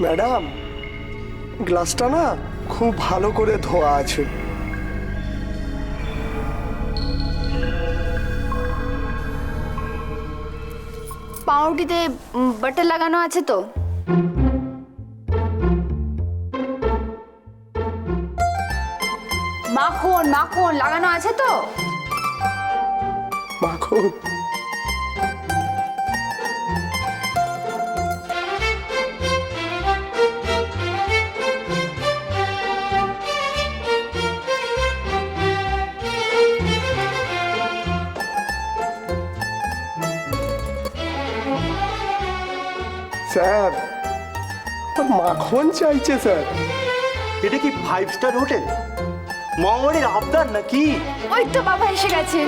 Madam, গ্লাসটা না খুব ভালো করে ধোয়া আছে। পাউরুটিতে বাটার লাগানো আছে তো? মাখন মাখন লাগানো আছে তো? মাখন? স্যার, মাখন চাইছে স্যার। এটা কি 5 স্টার হোটেল? মামাবাড়ির আবদার নাকি? ওই তো বাবা এসে গেছে।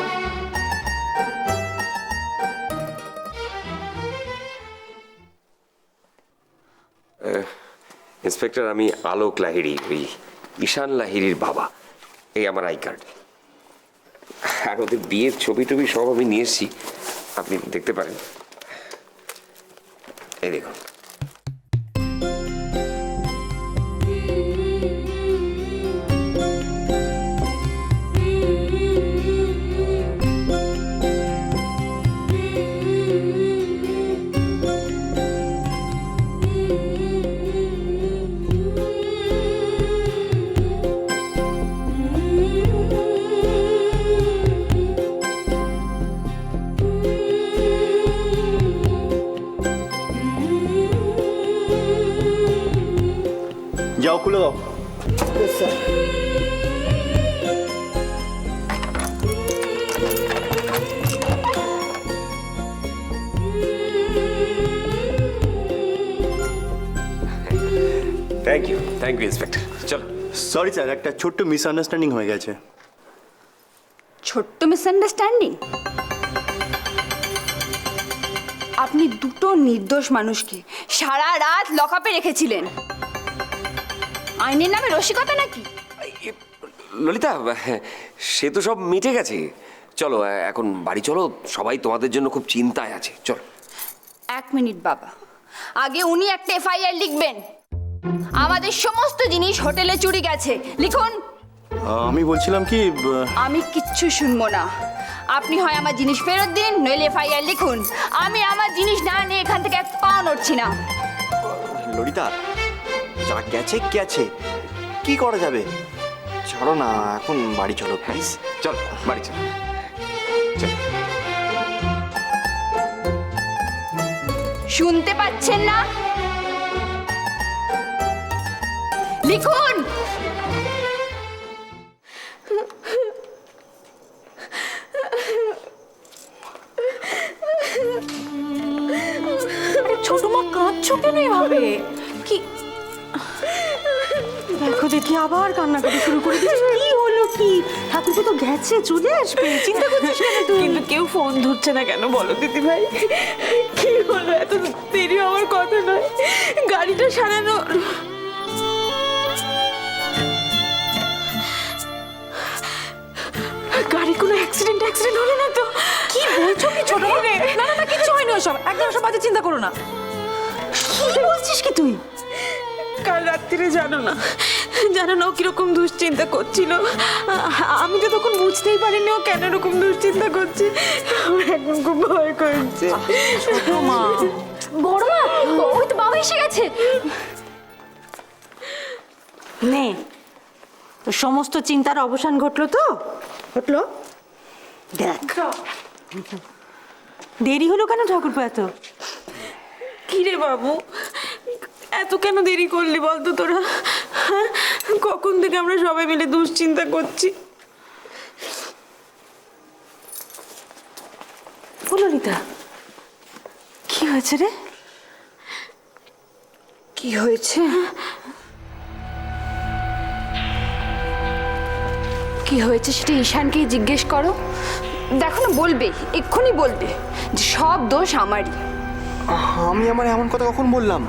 ইন্সপেক্টর, আমি আলোক লাহিড়ী, ওই ঈশান লাহিড়ীর বাবা। এই আমার আই কার্ড, আর ওদের বিয়ের ছবি টবি সব আমি নিয়ে এসেছি, আপনি দেখতে পারেন। এই দেখুন। যাও, খুলে দাও। Thank you inspector. চলো। সরি স্যার, একটা ছোট্ট মিসআন্ডারস্ট্যান্ডিং হয়ে গেছে। ছোট্ট মিসআন্ডারস্ট্যান্ডিং? আপনি দুটো নির্দোষ মানুষকে সারা রাত লকআপে রেখেছিলেন, আইনের নামে রসিকতা নাকি? ললিতা, সে তো সব মিটে গেছে। চলো এখন বাড়ি চলো, সবাই তোমাদের জন্য খুব চিন্তায় আছে। চলো। 1 মিনিট বাবা, আগে উনি একটা এফআইআর লিখবেন। আমাদের সমস্ত জিনিস হোটেলে চুরি গেছে, লিখুন। আমি বলছিলাম কি, আমি কিচ্ছু শুনবো না। আপনি হয় আমার জিনিস ফেরত দিন, নইলে এফআইআর লিখুন। আমি আমার জিনিস না নিয়ে এখান থেকে এক পা নড়ছি না। ললিতা, যা গেছে গেছে, কি করা যাবে? ছাড়ো না, এখন বাড়ি চলো প্লিজ। চলো বাড়ি চলো। চলো। শুনতে পাচ্ছেন না? লিখুন। ছোট মা, কাঁদছো কেন এভাবে? কি দেখো দেখি, আবার কান্নাকাটি শুরু করে দিয়েছিস। কি হলো কি? ঠাকুরকে তো গেছে, চলে আসবে, চিন্তা করছিস কেন তুই? কিন্তু কেউ ফোন ধরছে না কেন বলো দিদি ভাই? কি হলো? এত দেরি হওয়ার কথা নয়, গাড়িটা সারানো। গাড়ি কোনো অ্যাক্সিডেন্ট হলো না তো? কি বলছো কি ছোট মা? না না না, কিচ্ছু হয়নি ওসব, একদম সব বাজে চিন্তা করো না। কি বলছিস কি তুই? কাল রাত্রিরে জানো না ও কিরকম দুশ্চিন্তা করছিল। আমি তো তখন বুঝতেই পারিনি ও কেন এরকম দুশ্চিন্তা করছে। আমার এখন খুব ভয় করছে। ছোট মা, বড় মা, ওই তো বাবা এসে গেছে। নে, তো সমস্ত চিন্তার অবসান ঘটলো তো? ঘটলো? দেখ, দেরি হলো কেন ঠাকুরপো এত? কি রে বাবু, এত কেন দেরি করলি বলতো তোরা? হ্যাঁ, কখন থেকে আমরা সবাই মিলে দুশ্চিন্তা করছি। ললিতা, কি হয়েছে রে? কি হয়েছে? কি হয়েছে সেটা ঈশানকে জিজ্ঞেস করো। দেখো না, বলবে, এক্ষুনি বলবে যে সব দোষ আমারই। আমি আমার এমন কথা কখন বললাম?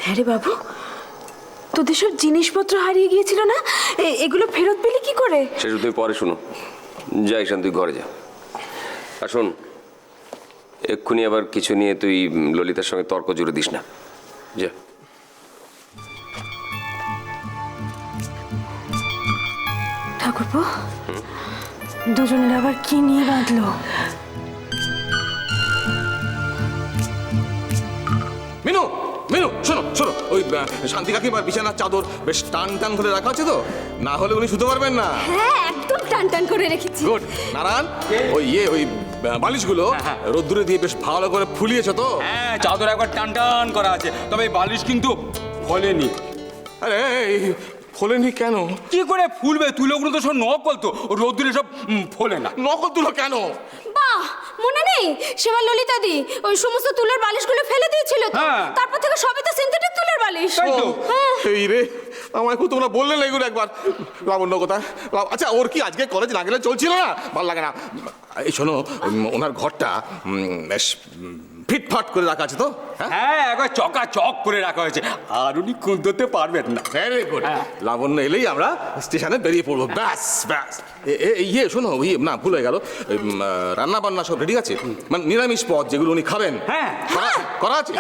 হ্যাঁ রে বাবু, তোদের সব জিনিসপত্র হারিয়ে গিয়েছিল না? এগুলো ফেরত পেলি কি করে? সেটা তুমি পরে শুনো। যা ঈশান, তুই ঘরে যা। আর শোন, এক্ষুনি আবার কিছু নিয়ে তুই ললিতার সঙ্গে তর্ক জুড়ে দিস না, যা। ঠাকুরপো, দুজনের আবার কি নিয়ে বাঁধলো? মিনু, মিনু, শোনো শোনো, ওই শান্তি কাকিমার বিছানার চাদর বেশ টান টান করে রাখা আছে তো, না হলে উনি শুতে পারবেন না। হ্যাঁ, একদম টান টান করে রেখেছি। গুড। নারায়ণ, ওই বালিশগুলো রোদ্দুরে দিয়ে বেশ ভালো করে ফুলিয়েছো তো? হ্যাঁ, চাদর একবার টান টান করা আছে, তবে এই বালিশ কিন্তু ফলেনি। আরে এই ফোলেনি কেন? কি করে ফুলবে? তুলোগুলো তো সব নকল, তো রোদ্দুরে সব ফোলে না। নকল তুলো কেন? বাহ, মনে নেই সেবার ললিতা দি ওই সমস্ত তুলোর বালিশগুলো ফেলে দিয়েছিল তো, হ্যাঁ। তারপর থেকে সবই তো সিনথেটিক তুলোর বালিশ। তাই তো। এই রে, আমায় খুব তোমরা বললে না এগুলো একবার। লাবণ্য কোথায়? আচ্ছা, ওর কি আজকে কলেজ না গেলে চলছিল না? ভালো লাগে না। এই শোনো, ওনার ঘরটা বেশ ফিটফাট করে রাখা আছে তো? হ্যাঁ, একবার চকা চক করে রাখা হয়েছে, আর উনি কুঁদতে পারবেন না। Very good. লাবণ্য এলেই আমরা স্টেশনে বেরিয়ে পড়বো। ব্যাস ব্যাস। ইয়ে শোনো, না ভুল হয়ে গেল, রান্না বান্না সব রেডি আছে? মানে নিরামিষ পদ যেগুলো উনি খাবেন, হ্যাঁ করা আছে?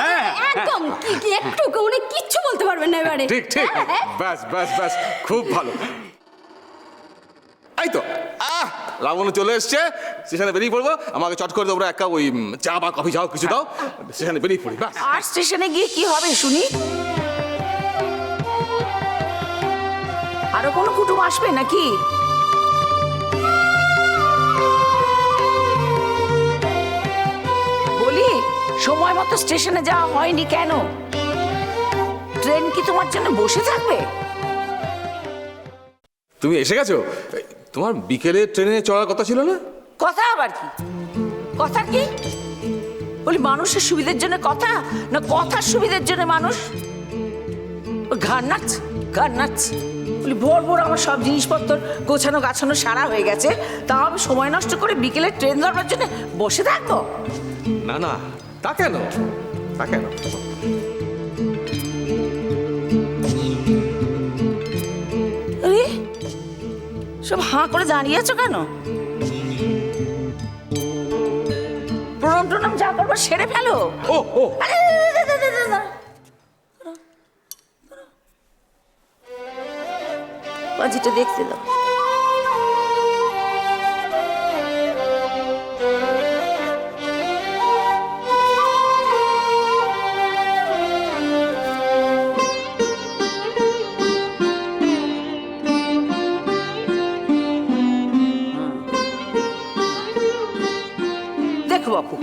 একদম, কি একটু উনি কিচ্ছু বলতে পারবেন না এবারে। ঠিক ঠিক। ব্যাস ব্যাস ব্যাস, খুব ভালো। এই তো লাবণ্য চলে এসছে, স্টেশনে বেরিয়ে পড়বো। আমাকে চট করে তোমরা একটা ওই চা বা কফি চাও কিছু দাও, স্টেশনে বেরিয়ে পড়ি। ব্যাস। আর স্টেশনে গিয়ে কি হবে শুনি? আরো কোনো কুটুম আসবে নাকি? বলি, সময় মতো স্টেশনে যাওয়া হয়নি কেন? ট্রেন কি তোমার জন্য বসে থাকবে? তুমি এসে গেছো? তোমার বিকেলে ট্রেনে চড়ার কথা ছিল না? কথা আবার কি? কথা কি? বলি, মানুষের সুবিধার জন্য কথা, না কথার সুবিধার জন্য মানুষ? ঘাড় নাচ, ঘাড় নাচ। বলি, ভোর ভোর আমার সব জিনিসপত্র গোছানো গাছানো সারা হয়ে গেছে, তাও আমি সময় নষ্ট করে বিকেলে ট্রেন ধরবার জন্য বসে থাকবো? না না, তা কেন? তা কেন? আরে, সব হাঁ করে দাঁড়িয়ে আছো কেন? প্রণাম টনাম যা করবো সেরে ফেলো। ও ও, আরে, বাজিটা দেখতে দাও। দেখো বাপু,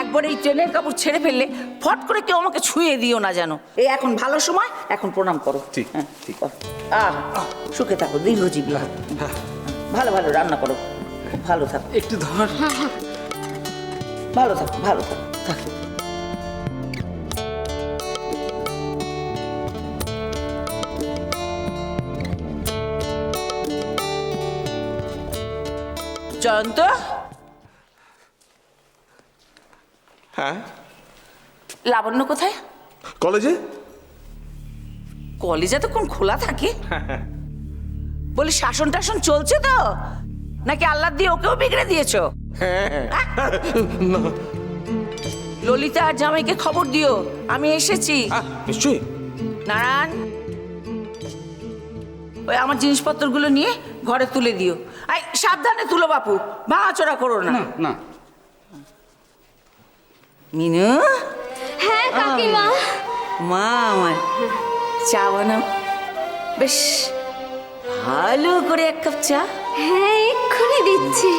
একবার এই ট্রেনের কাপড় ছেড়ে ফেললে ফট করে কেউ আমাকে ছুঁয়ে দিও না যেন। এই এখন ভালো সময়, এখন প্রণাম করো। ঠিক, হ্যাঁ, ঠিক। সুখে থাকো, দীর্ঘজীবী হও। ভালো ভালো রান্না করো, ভালো থাকো, একটু ধর। ভালো থাকো, ভালো থাকো, থাকো। জয়ন্ত, হ্যাঁ লাবণ্য কোথায়? কলেজে। কলেজ এতক্ষণ খোলা থাকে? বলি, শাসন টাসন চলছে তো, নাকি আল্লাহ দিয়ে ওকেও বিগড়ে দিয়েছো? ললিতা আর জামাইকে খবর দিও আমি এসেছি। নিশ্চয়ই। নারায়ণ, ওই আমার জিনিসপত্রগুলো নিয়ে ঘরে তুলে দিও। আই, সাবধানে তুলো বাপু, ভাঙাচোরা করো না। না, মিনু। হ্যাঁ কাকিমা। মা আমার, চা বানাও, বেশ ভালো করে এক কাপ চা। হ্যাঁ, এক্ষুনি দিচ্ছি।